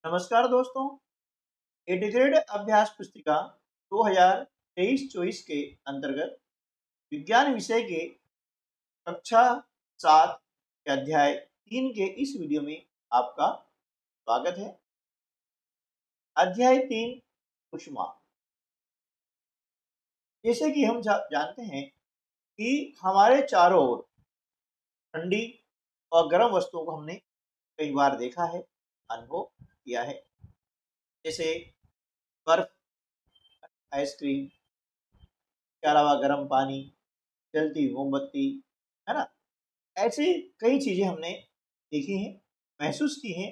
नमस्कार दोस्तों। इंटीग्रेटेड अभ्यास पुस्तिका 2023-24 के अंतर्गत विज्ञान विषय के कक्षा 7 के अध्याय 3 के इस वीडियो में आपका स्वागत है। अध्याय 3 ऊष्मा। जैसे कि हम जानते हैं कि हमारे चारों ओर ठंडी और गर्म वस्तुओं को हमने कई बार देखा है, अनुभव किया है। जैसे बर्फ, आइसक्रीम के अलावा गर्म पानी, जलती हुई मोमबत्ती, है ना। ऐसी कई चीजें हमने देखी हैं, महसूस की हैं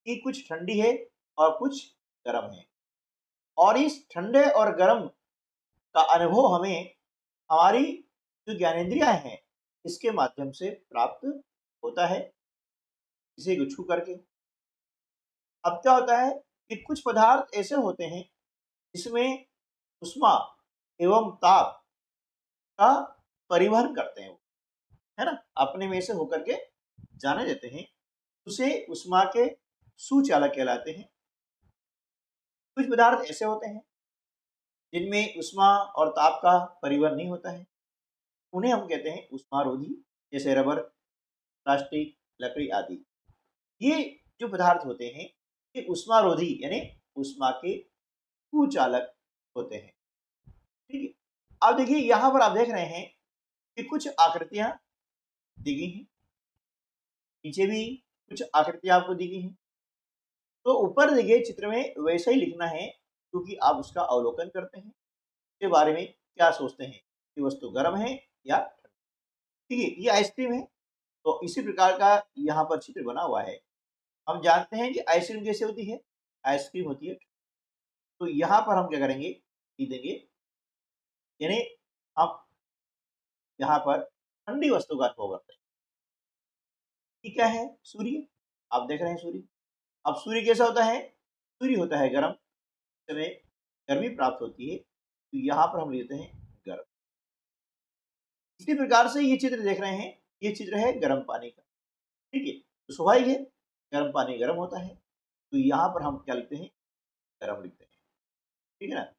कि कुछ ठंडी है और कुछ गर्म है। और इस ठंडे और गर्म का अनुभव हमें हमारी जो ज्ञानेंद्रियां हैं इसके माध्यम से प्राप्त होता है, इसे छू करके। अब क्या होता है कि कुछ पदार्थ ऐसे होते हैं जिसमें उष्मा एवं ताप का परिवहन करते हैं, है ना, अपने में से होकर के जाने देते हैं, उसे उष्मा के सुचालक कहलाते हैं। कुछ पदार्थ ऐसे होते हैं जिनमें उष्मा और ताप का परिवहन नहीं होता है, उन्हें हम कहते हैं उष्मारोधी, जैसे रबर, प्लास्टिक, लकड़ी आदि। ये जो पदार्थ होते हैं ये उष्मारोधी यानी उष्मा के कुचालक होते हैं। ठीक है। अब देखिए यहाँ पर आप देख रहे हैं कि कुछ आकृतियां दी गई हैं, नीचे भी कुछ आकृतियां आपको दी गई हैं। तो ऊपर देखिए चित्र में वैसा ही लिखना है, क्योंकि आप उसका अवलोकन करते हैं, के बारे में क्या सोचते हैं कि वस्तु गर्म है या ठंडी। ठीक है, ये आइसक्रीम है, तो इसी प्रकार का यहाँ पर चित्र बना हुआ है। हम जानते हैं कि आइसक्रीम कैसे होती है, आइसक्रीम होती है। तो यहाँ पर हम क्या करेंगे, लिख देंगे, यानी हम यहाँ पर ठंडी वस्तु का अनुभव करते हैं। ये क्या है, सूर्य। आप देख रहे हैं सूर्य। अब सूर्य कैसा होता है, सूर्य होता है गर्म, समय गर्मी प्राप्त होती है, तो यहाँ पर हम लेते हैं गर्म। इसी प्रकार से ये चित्र देख रहे हैं, ये चित्र है गर्म पानी का। ठीक है, तो स्वाभाविक है गर्म पानी गर्म होता है, तो यहाँ पर हम क्या लिखते हैं, गर्म लिखते हैं। ठीक है ना।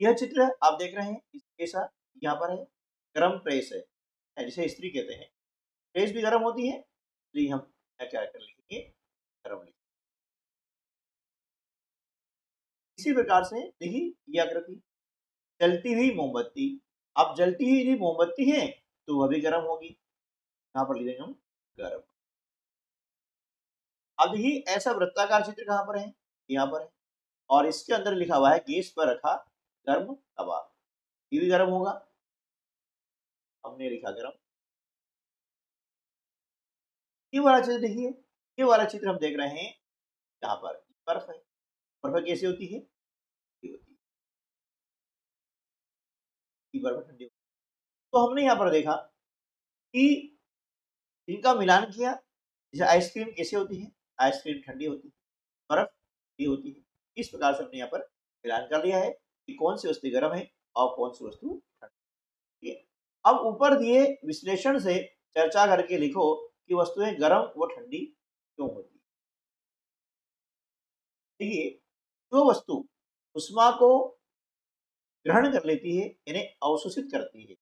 यह चित्र आप देख रहे हैं कैसा, यहाँ पर है गर्म प्रेस है, जिसे स्त्री कहते हैं। प्रेस भी गर्म होती है, तो ये हम क्या कर लिखेंगे, गर्म लिखेंगे। इसी प्रकार से देखिए ये आकृति, जलती हुई मोमबत्ती। अब जलती हुई यदि मोमबत्ती है तो वह भी गर्म होगी, यहाँ पर लिख देंगे हम गर्म। अब देखिए ऐसा वृत्ताकार चित्र कहाँ पर है, यहाँ पर है, और इसके अंदर लिखा हुआ है गैस पर रखा गर्म तवा, ये भी गर्म होगा, हमने लिखा गर्म। ये वाला चित्र देखिए, ये वाला चित्र हम देख रहे हैं, यहाँ पर बर्फ है। बर्फ कैसे होती है, ये होती है, ये बर्फ ठंडी होती है। तो हमने यहाँ पर देखा कि इनका मिलान किया, जैसे आइसक्रीम कैसे होती है, आइसक्रीम ठंडी होती है, बर्फ ठंडी होती है। इस प्रकार से हमने यहाँ पर मिलान कर लिया है कि कौन सी वस्तु गर्म है और कौन सी वस्तु ठंडी है। अब ऊपर दिए विश्लेषण से चर्चा करके लिखो कि वस्तुएं गर्म व ठंडी क्यों होती है। देखिए, जो वस्तु उष्मा को ग्रहण कर लेती है यानी अवशोषित करती है,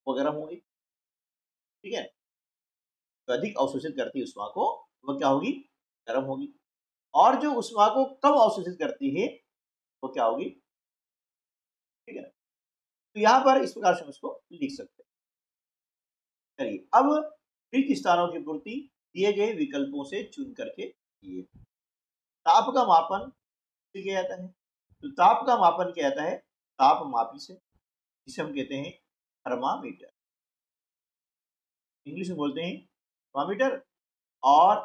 वो गर्म होगी। ठीक है, तो अधिक अवशोषित करती है उष्मा को, वह क्या होगी, गर्म होगी। और जो उष्मा को कम अवशोषित करती है वो क्या होगी, ठीक है ना। तो यहाँ पर इस प्रकार से हम इसको लिख सकते हैं। चलिए अब रिक्त स्थानों की पूर्ति दिए गए विकल्पों से चुन करके किए। ताप का मापन किया जाता है, तो ताप का मापन किया जाता है ताप मापी से, जिसे हम कहते हैं थर्मामीटर। इंग्लिश में बोलते हैं थर्मामीटर और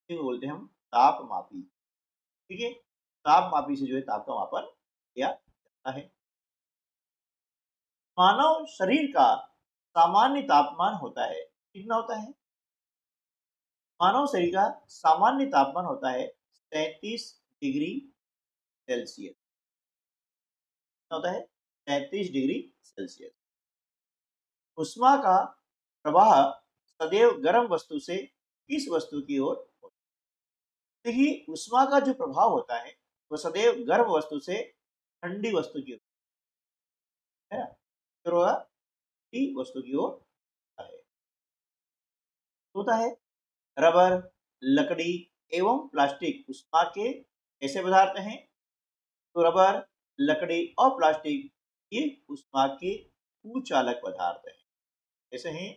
हिंदी में बोलते हैं हम ताप मापी। ठीक है, ताप मापी से जो है ताप का मापन किया जाता है। मानव शरीर का सामान्य तापमान होता है, कितना होता है, मानव शरीर का सामान्य तापमान होता है 37 डिग्री सेल्सियस, होता है 37 डिग्री सेल्सियस। उष्मा का प्रवाह सदैव गर्म वस्तु से किस वस्तु की ओर देखिए ऊष्मा का जो प्रभाव होता है वो सदैव गर्म वस्तु से ठंडी वस्तु की ओर, है ना, फिर होगा ठंडी वस्तु की ओर है। होता है रबर, लकड़ी एवं प्लास्टिक ऊष्मा के ऐसे पदार्थ हैं। तो रबर, लकड़ी और प्लास्टिक ये ऊष्मा के कुचालक पदार्थ हैं। कैसे हैं?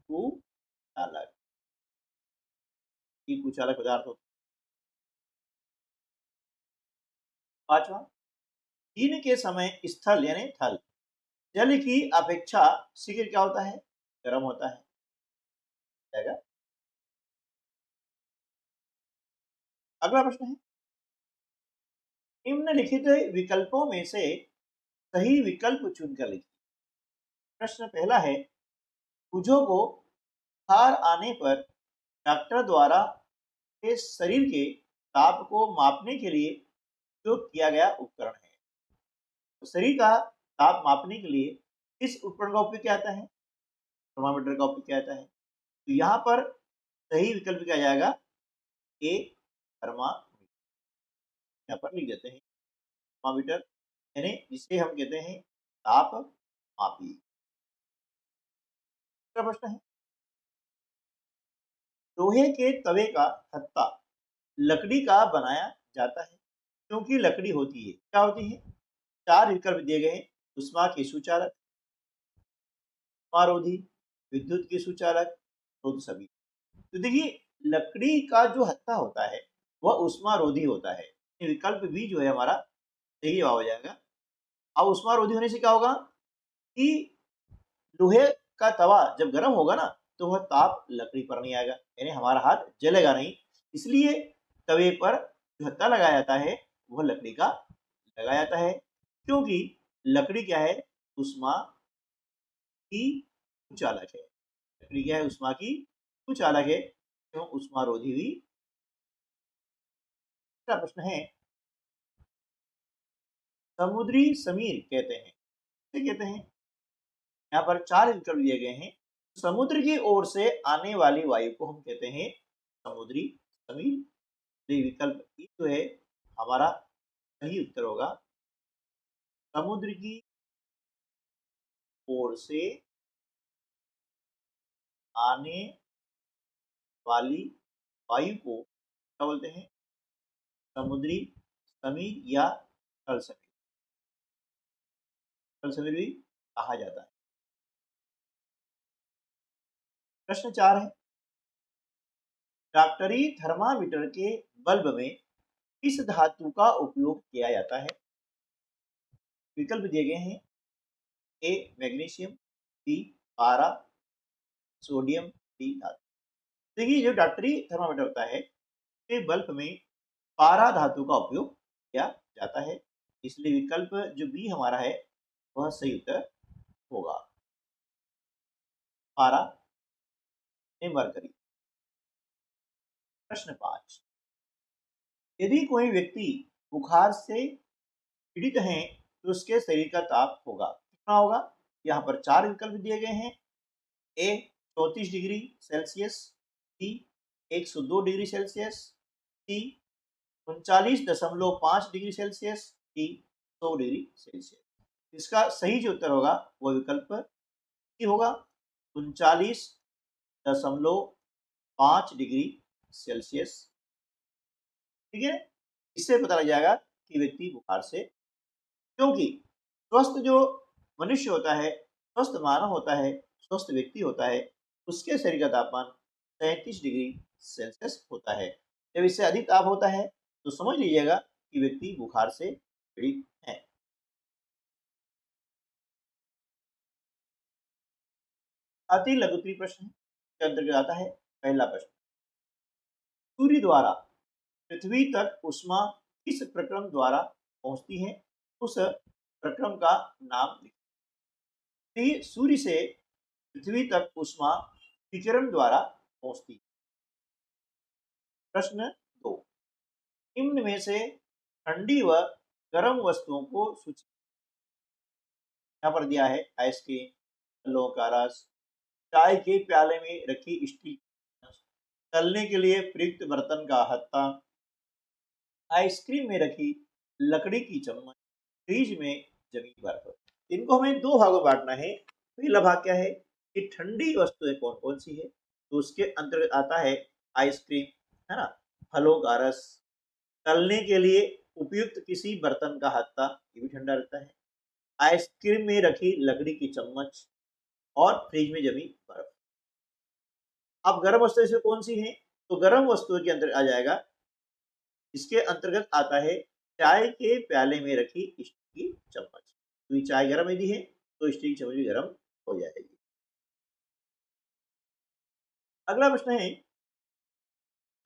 कुचालक, ये कुचालक पदार्थ होते हैं। पांचवा, दिन के समय स्थल यानी थल जल की अपेक्षा शीघ्र क्या होता है? गर्म होता है। जाएगा। अगला प्रश्न है, निम्नलिखित विकल्पों में से सही विकल्प चुनकर लिखिए। प्रश्न पहला है, भुजों को बुखार आने पर डॉक्टर द्वारा के शरीर के ताप को मापने के लिए उपयोग किया गया उपकरण है। तो शरीर का ताप मापने के लिए किस उपकरण का उपयोग किया जाता है? थर्मामीटर का उपयोग किया जाता है। तो यहाँ पर सही विकल्प क्या जाएगा? ए, थर्मामीटर। यहाँ पर लिख देते हैं थर्मामीटर, यानी जिसे हम कहते हैं ताप मापी। दूसरा प्रश्न है, लोहे के तवे का हत्था लकड़ी का बनाया जाता है क्योंकि लकड़ी होती है, क्या होती है? चार विकल्प दिए गए हैं। उष्मा के सुचालक, उष्मारोधी, विद्युत के सुचालक, तो सभी। तो देखिए लकड़ी का जो हत्था होता है वह उष्मारोधी होता है। ये विकल्प भी जो है हमारा सही जवाब हो जाएगा। अब उष्मारोधी होने से क्या होगा कि लोहे का तवा जब गर्म होगा ना तो वह ताप लकड़ी पर नहीं आएगा, यानी हमारा हाथ जलेगा नहीं। इसलिए तवे पर जो हत्था लगाया जाता है वह लकड़ी का लगाया जाता है, क्योंकि लकड़ी क्या है? उष्मा की कुचालक है। लकड़ी क्या है? उष्मा की कुचालक है, क्यों? उष्मारोधी भी। तीसरा प्रश्न है, समुद्री समीर कहते हैं, क्या कहते हैं? यहाँ पर चार विकल्प दिए गए हैं। समुद्र की ओर से आने वाली वायु को हम कहते हैं समुद्री समीर। ये विकल्प ई जो है हमारा सही उत्तर होगा। समुद्र की ओर से आने वाली वायु को क्या बोलते हैं? समुद्री समीर या थल समीर। थल समीर भी कहा जाता है। प्रश्न 4 है, डॉक्टरी थर्मामीटर के बल्ब में किस धातु का उपयोग किया जाता है? विकल्प दिए गए हैं। ए मैग्नीशियम, बी पारा, सोडियम, डी धातु। देखिए जो डॉक्टरी थर्मामीटर होता है के बल्ब में पारा धातु का उपयोग किया जाता है, इसलिए विकल्प जो बी हमारा है वह सही उत्तर होगा। पारा ने मरकरी। प्रश्न 5, यदि कोई व्यक्ति बुखार से पीड़ित है तो उसके शरीर का ताप होगा, कितना होगा? यहाँ पर चार विकल्प दिए गए हैं। A 34 degree Celsius, B 102 degree Celsius, C 39.5 degree Celsius, D 100 degree Celsius. इसका सही जो उत्तर होगा वह विकल्प सी होगा, 39.5 डिग्री सेल्सियस। ठीक है, इससे पता लग जाएगा कि व्यक्ति बुखार से, क्योंकि स्वस्थ जो मनुष्य होता है, स्वस्थ मानव होता है, स्वस्थ व्यक्ति होता है, उसके शरीर का तापमान 37 डिग्री सेल्सियस होता है। जब इससे अधिक ताप होता है तो समझ लीजिएगा कि व्यक्ति बुखार से पीड़ित है। अति लघुत्री प्रश्न के अंतर्गत आता है पहला प्रश्न, सूर्य द्वारा पृथ्वी तक ऊष्मा किस प्रक्रम द्वारा पहुंचती है? उस प्रक्रम का नाम लिखिए। सूर्य से पृथ्वी तक ऊष्मा विकिरण द्वारा पहुंचती है। प्रश्न 2, निम्न में से ठंडी व गर्म वस्तुओं को सूची, यहाँ पर दिया है आइसक्रीम, फलों का रस, चाय के प्याले में रखी स्टील, तलने के लिए प्रयुक्त बर्तन का हत्था, आइसक्रीम में रखी लकड़ी की चम्मच, फ्रिज में जमी बर्फ। इनको हमें दो भागों में बांटना है। पहला भाग क्या है कि ठंडी वस्तुएं कौन कौन सी है, तो उसके अंतर्गत आता है आइसक्रीम, है ना, फलों का रस, तलने के लिए उपयुक्त किसी बर्तन का हत्था, ये भी ठंडा रहता है, आइसक्रीम में रखी लकड़ी की चम्मच और फ्रिज में जमी बर्फ। अब गर्म वस्तुएं इसमें कौन सी हैं, तो गर्म वस्तुओं के अंदर आ जाएगा, इसके अंतर्गत आता है चाय के प्याले में रखी स्टील की चम्मच। तो ये चाय गर्म यदि है तो स्टील की चम्मच भी गर्म हो जाएगी। अगला प्रश्न है,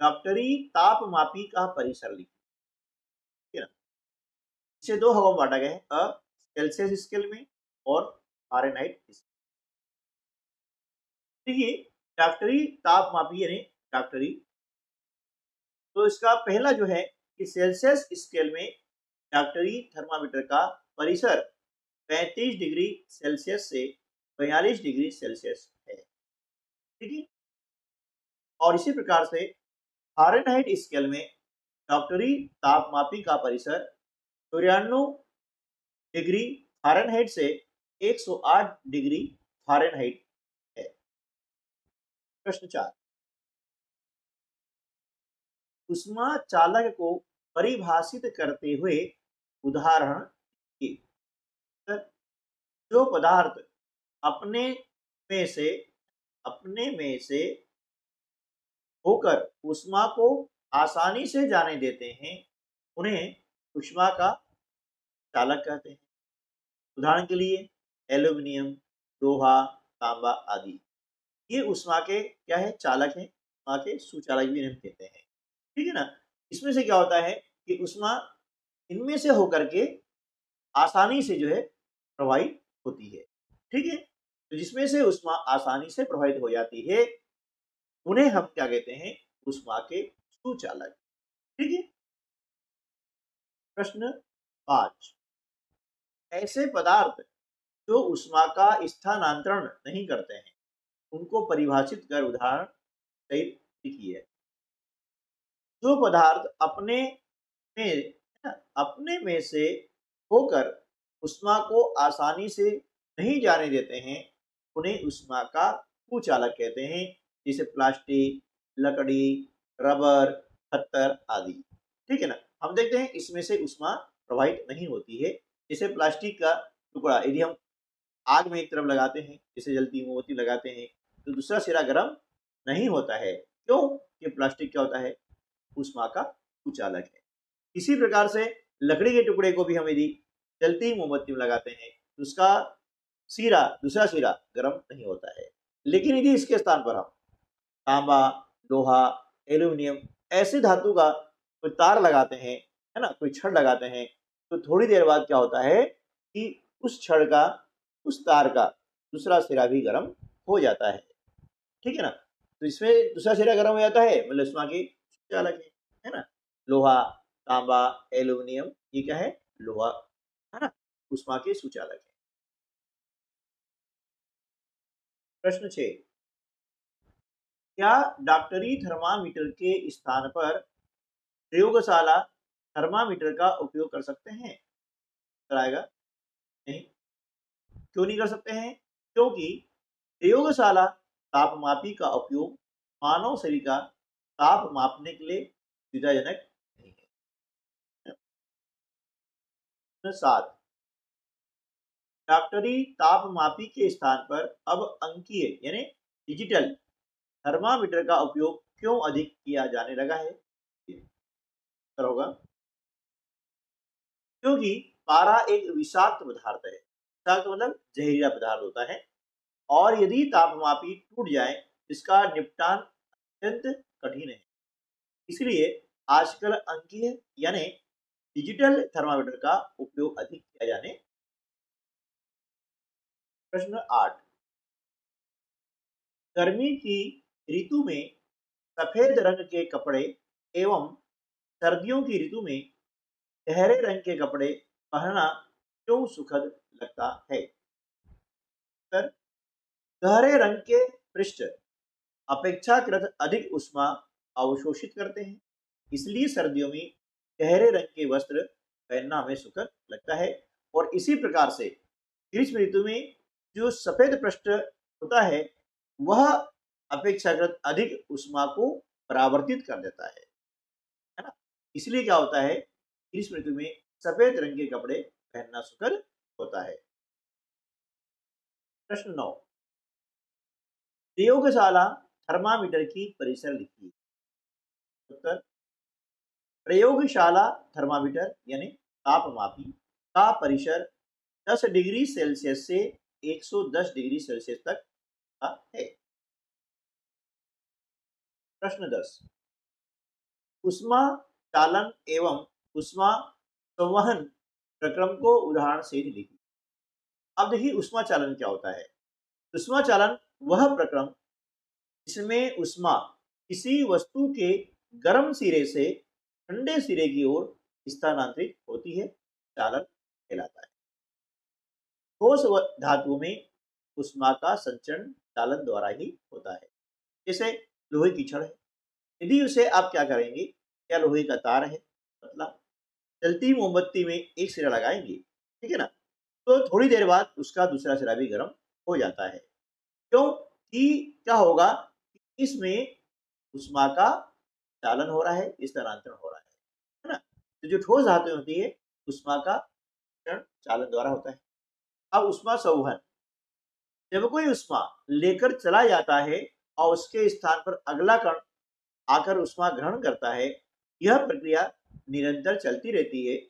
डॉक्टरी तापमापी का परिसर लिखिए। ठीक है ना, इसे दो भागों में बांटा गया है, सेल्सियस स्केल में और फारेनहाइट स्केल। देखिए, डॉक्टरी तापमापी यानी डॉक्टरी, तो इसका पहला जो है कि सेल्सियस स्केल में डॉक्टरी थर्मामीटर का परिसर 35 डिग्री सेल्सियस से 42 डिग्री सेल्सियस है। ठीक है, और इसी प्रकार से फारेनहाइट स्केल में डॉक्टरी तापमापी का परिसर 94 डिग्री फारेनहाइट से 108 डिग्री फारेनहाइट है। प्रश्न 4, उष्मा चालक को परिभाषित करते हुए उदाहरण की। जो पदार्थ अपने में से अपने में से होकर ऊष्मा को आसानी से जाने देते हैं, उन्हें ऊष्मा का चालक कहते हैं। उदाहरण के लिए एल्यूमिनियम, लोहा, तांबा आदि, ये ऊष्मा के क्या है, चालक है, ऊष्मा के सुचालक भी इन्हें कहते हैं। ठीक है ना, इसमें से क्या होता है कि ऊष्मा इनमें से होकर के आसानी से जो है प्रवाहित होती है। ठीक है, तो जिसमें से ऊष्मा आसानी से प्रवाहित हो जाती है, उन्हें हम क्या कहते हैं, ऊष्मा के सुचालक। ठीक है। प्रश्न 5, ऐसे पदार्थ जो ऊष्मा का स्थानांतरण नहीं करते हैं, उनको परिभाषित कर उदाहरण सहित लिखिए। जो पदार्थ अपने में से होकर ऊष्मा को आसानी से नहीं जाने देते हैं, उन्हें ऊष्मा का कुचालक कहते हैं, जैसे प्लास्टिक, लकड़ी, रबर, पत्थर आदि। ठीक है ना, हम देखते हैं इसमें से ऊष्मा प्रवाहित नहीं होती है। जैसे प्लास्टिक का टुकड़ा यदि हम आग में एक तरफ लगाते हैं, जैसे जलती मोमबत्ती लगाते हैं, तो दूसरा सिरा गर्म नहीं होता है। क्यों? कि प्लास्टिक क्या होता है, ऊष्मा का कुचालक है। इसी प्रकार से लकड़ी के टुकड़े को भी हम यदि जलती मोमबत्ती में लगाते हैं, तो उसका सिरा, दूसरा सिरा गर्म नहीं होता है। लेकिन यदि इसके स्थान पर हम तांबा, लोहा, एल्यूमिनियम ऐसी धातु का कोई तार लगाते हैं, है ना, कोई छड़ लगाते हैं, तो थोड़ी देर बाद क्या होता है कि उस छड़ का, उस तार का दूसरा सिरा भी गर्म हो जाता है। ठीक है ना, तो इसमें दूसरा सिरा गर्म हो जाता है, मतलब ऊष्मा की चालक है ना। लोहा, तांबा, एल्यूमिनियम, ये क्या है, लोहा, है ना, ऊष्मा के सुचालक है। प्रश्न 6, क्या डॉक्टरी थर्मामीटर के स्थान पर प्रयोगशाला थर्मामीटर का उपयोग कर सकते हैं? कराएगा नहीं। क्यों नहीं कर सकते हैं? क्योंकि प्रयोगशाला तापमापी का उपयोग मानव शरीर का ताप मापने के लिए सुविधाजनक नहीं है। 7, डॉक्टरी तापमापी के स्थान पर अब अंकीय यानी डिजिटल थर्मामीटर का उपयोग क्यों अधिक किया जाने लगा है? होगा क्योंकि पारा एक विषाक्त पदार्थ है। विषाक्त मतलब जहरीला पदार्थ होता है, और यदि तापमापी टूट जाए, इसका निपटान अत्यंत कठिन है। इसलिए आजकल अंकीय यानी डिजिटल थर्मामीटर का उपयोग अधिक किया जाने। प्रश्न 8, गर्मी की ऋतु में सफेद रंग के कपड़े एवं सर्दियों की ऋतु में गहरे रंग के कपड़े पहनना क्यों सुखद लगता है? सर, गहरे रंग के पृष्ठ अपेक्षाकृत अधिक ऊष्मा अवशोषित करते हैं, इसलिए सर्दियों में गहरे रंग के वस्त्र पहनना हमें सुखद लगता है। और इसी प्रकार से ग्रीष्म ऋतु में जो सफेद पृष्ठ होता है वह अपेक्षाकृत अधिक ऊष्मा को परावर्तित कर देता है ना। इसलिए क्या होता है, ग्रीष्म ऋतु में सफेद रंग के कपड़े पहनना सुखद होता है। प्रश्न 9, प्रयोगशाला थर्मामीटर की परिसर लिखिए। उत्तर, प्रयोगशाला थर्मामीटर यानी तापमापी का परिसर 10 डिग्री सेल्सियस से 110 डिग्री सेल्सियस तक का है। प्रश्न 10, उष्मा चालन एवं उष्मा संवहन प्रक्रम को उदाहरण से लिखिए। अब देखिए उष्मा चालन क्या होता है। उष्मा चालन वह प्रक्रम जिसमें उष्मा किसी वस्तु के गर्म सिरे से ठंडे सिरे की ओर स्थानांतरित होती है, चालन कहलाता है। ठोस धातुओं में उष्मा का संचरण चालन द्वारा ही होता है। जैसे लोहे की छड़ है, यदि उसे आप क्या करेंगे, या लोहे का तार है पतला, जलती मोमबत्ती में एक सिरा लगाएंगे, ठीक है ना, तो थोड़ी देर बाद उसका दूसरा सिरा भी गर्म हो जाता है। क्यों कि क्या होगा, इसमें उष्मा का चालन हो रहा है, स्थानांतरण हो रहा है ना। तो जो ठोस धातु होती है उष्मा का चालन द्वारा होता है। अब उष्मा संवहन, जब कोई उष्मा लेकर चला जाता है और उसके स्थान पर अगला कण आकर उष्मा ग्रहण करता है, यह प्रक्रिया निरंतर चलती रहती है।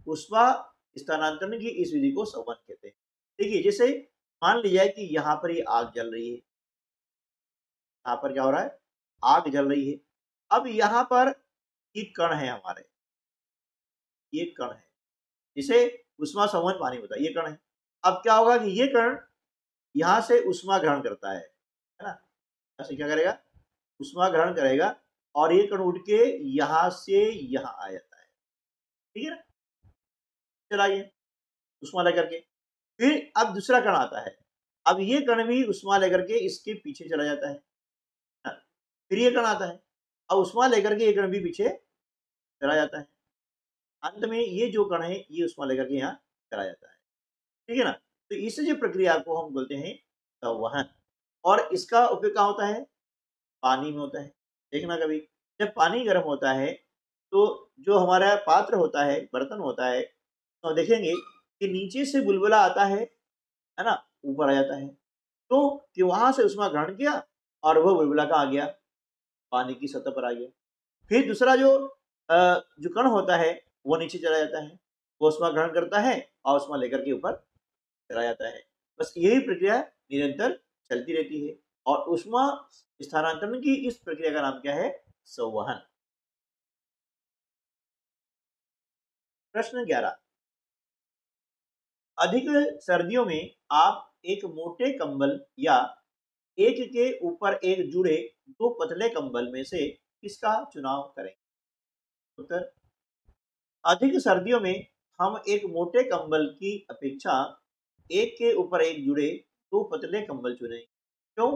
उष्मा स्थानांतरण की इस विधि को संवहन कहते हैं। देखिए जैसे मान लिया कि यहाँ पर ये आग जल रही है, यहाँ पर क्या हो रहा है, आग जल रही है। अब यहाँ पर एक कण है हमारे, ये कण है, जिसे उष्मा संवहन पानी होता है, ये कण है। अब क्या होगा कि ये कण यहाँ से उष्मा ग्रहण करता है ना, यहाँ से क्या करेगा, उष्मा ग्रहण करेगा और ये कण उठ के यहाँ से यहाँ आ जाता है, ठीक है ना। चलाइए उष्मा लेकर के, फिर अब दूसरा कण आता है, अब ये कण भी उष्मा लेकर के इसके पीछे चला जाता है ना? फिर ये कण आता है, अब उष्मा लेकर के ये कण भी पीछे चला जाता है। अंत में ये जो कण है ये उष्मा लेकर के यहाँ चला जाता है, ठीक है ना। तो इस जो प्रक्रिया को हम बोलते हैं संवहन। और इसका उपयोग क्या होता है, पानी में होता है। देखना कभी जब पानी गर्म होता है तो जो हमारा पात्र होता है, बर्तन होता है, तो देखेंगे कि नीचे से बुलबुला आता है ना, ऊपर आ जाता है। तो कि वहां से उष्मा ग्रहण किया और वह बुलबुला कहाँ आ गया, पानी की सतह पर आ गया। फिर दूसरा जो कण होता है वो नीचे चला जाता है, वो उष्मा ग्रहण करता है और उष्मा लेकर के ऊपर चला जाता है। बस यही प्रक्रिया निरंतर चलती रहती है और उष्मा स्थानांतरण की इस प्रक्रिया का नाम क्या है, संवहन। प्रश्न 11, अधिक सर्दियों में आप एक मोटे कंबल या एक के ऊपर एक जुड़े दो पतले कंबल में से किसका चुनाव करें। उत्तर, अधिक सर्दियों में हम एक मोटे कंबल की अपेक्षा एक के ऊपर एक जुड़े दो पतले कंबल चुनें। क्यों?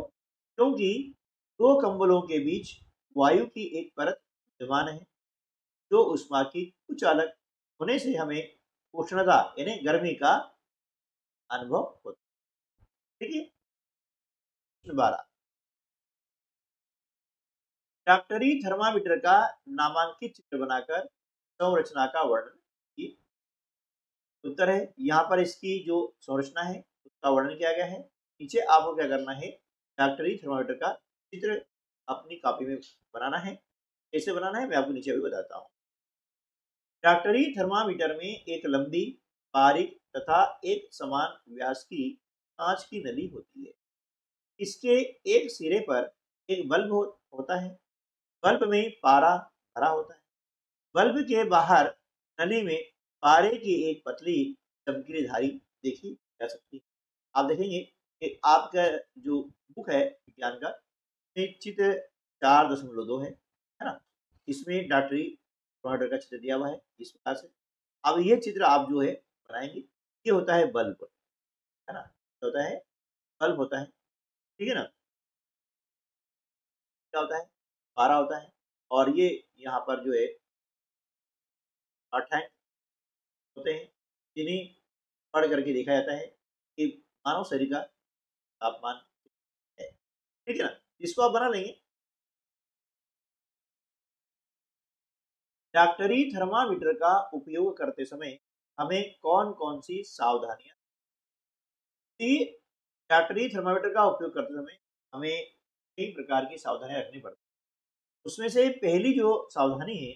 क्योंकि दो कंबलों के बीच वायु की एक परत विद्यमान है जो ऊष्मा की कुचालक होने से हमें उष्णता यानी गर्मी का अनुभव होता है। ठीक है। प्रश्न 12, डॉक्टरी थर्मामीटर का नामांकित चित्र बनाकर संरचना का वर्णन कीजिए। उत्तर है, यहाँ पर इसकी जो संरचना है उसका वर्णन किया गया है। नीचे आपको क्या करना है, डॉक्टरी थर्मामीटर का चित्र अपनी कॉपी में बनाना है। कैसे बनाना है मैं आपको नीचे अभी बताता हूँ। डॉक्टरी थर्मामीटर में एक लंबी, बारीक तथा एक समान व्यास की कांच की नली होती है। इसके एक सिरे पर एक बल्ब होता है। बल्ब में पारा भरा होता है। बल्ब के बाहर नली में पारे की एक पतली चमकीली धारी देखी जा सकती है। आप देखेंगे कि आपका जो बुक है विज्ञान का, इसमें चित्र 4.2 है ना, इसमें डॉक्टरी टमाटर का चित्र दिया हुआ है इस प्रकार से। अब ये चित्र आप जो है बनाएंगे, ये होता है बल्ब, है ना, क्या होता है, बल्ब होता है, ठीक है ना। क्या होता है, पारा होता है और ये यहाँ पर जो है पाठ्यांक होते हैं जिन्हें पढ़ करके देखा जाता है कि मानव शरीर का तापमान है, ठीक है ना। इसको आप बना लेंगे। डॉक्टरी थर्मामीटर का उपयोग करते समय हमें कौन कौन सी सावधानियां डॉक्टरी थर्मामीटर का उपयोग करते समय हमें कई प्रकार की सावधानियां रखनी पड़ती है। उसमें से पहली जो सावधानी है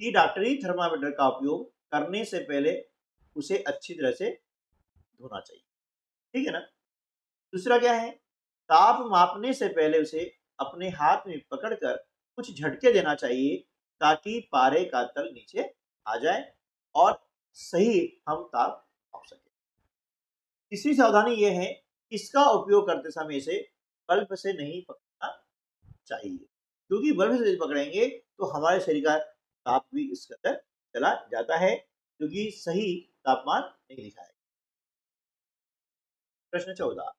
कि डॉक्टरी थर्मामीटर का उपयोग करने से पहले उसे अच्छी तरह से धोना चाहिए, ठीक है ना। दूसरा क्या है, ताप मापने से पहले उसे अपने हाथ में पकड़कर कुछ झटके देना चाहिए ताकि पारे का तल नीचे आ जाए और सही हम ताप माप सके। तीसरी सावधानी यह है, इसका उपयोग करते समय इसे बल्ब से नहीं पकड़ना चाहिए, क्योंकि बल्ब से पकड़ेंगे तो हमारे शरीर का ताप भी इसके अंदर चला जाता है, क्योंकि सही तापमान नहीं दिखाएगा। प्रश्न 14,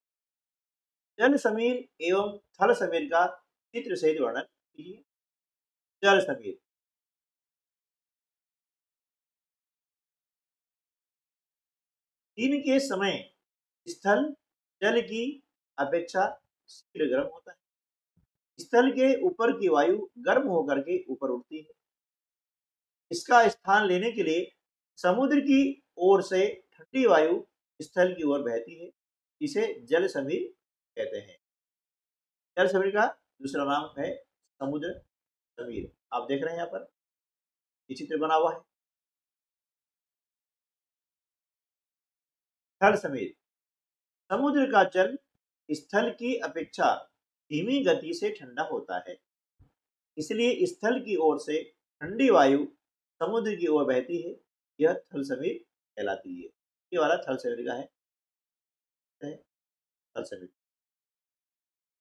जल समीर एवं थल समीर का चित्र सहित वर्णन कीजिए। जल समीर, दिन के समय स्थल जल की अपेक्षा शीघ्र गर्म होता है। स्थल के ऊपर की वायु गर्म होकर के ऊपर उठती है। इसका स्थान लेने के लिए समुद्र की ओर से ठंडी वायु स्थल की ओर बहती है, इसे जल समीर कहते हैं। जल समीर का दूसरा नाम है समुद्र समीर। आप देख रहे हैं यहाँ पर ये चित्र बना हुआ है। थल समीर, समुद्र का जल स्थल की अपेक्षा धीमी गति से ठंडा होता है, इसलिए स्थल की ओर से ठंडी वायु समुद्र की ओर बहती है। यह थल समीर कहलाती है। ये वाला थल समीर का है थल समीर।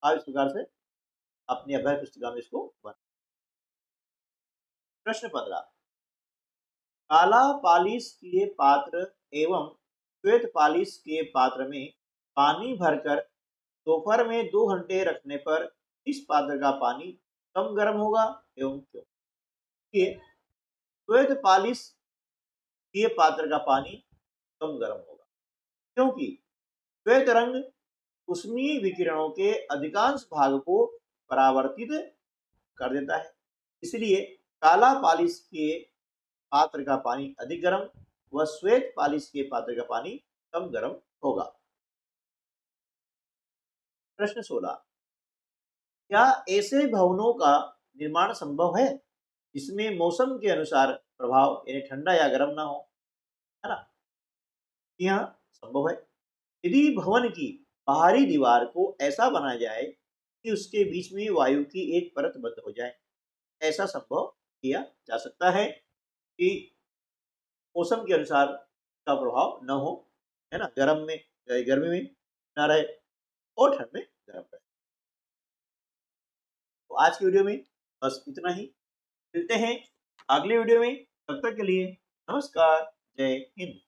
आप इस प्रकार से अपनी अभ्यास पुस्तिका में इसको बना। प्रश्न 15, काला पालिश किए पात्र एवं श्वेत पालिश किए पात्र में पानी भरकर दोपहर में 2 घंटे रखने पर इस पात्र का पानी कम गर्म होगा एवं क्यों। ये श्वेत पालिश किए पात्र का पानी कम गर्म होगा क्योंकि श्वेत रंग उष्मीय विकिरणों के अधिकांश भाग को परावर्तित कर देता है, इसलिए काला पालिश के पात्र का पानी अधिक गर्म व श्वेत पालिश के पात्र का पानी कम गर्म होगा। प्रश्न 16, क्या ऐसे भवनों का निर्माण संभव है जिसमें मौसम के अनुसार प्रभाव यानी ठंडा या गर्म ना हो, है ना। यह संभव है यदि भवन की बाहरी दीवार को ऐसा बनाया जाए कि उसके बीच में वायु की एक परत बंद हो जाए। ऐसा संभव किया जा सकता है कि मौसम के अनुसार का प्रभाव न हो, है ना, गर्म में गर्मी में ना रहे और ठंड में गर्म रहे। तो आज की वीडियो में बस इतना ही, मिलते हैं अगले वीडियो में। तब तक के लिए नमस्कार, जय हिंद।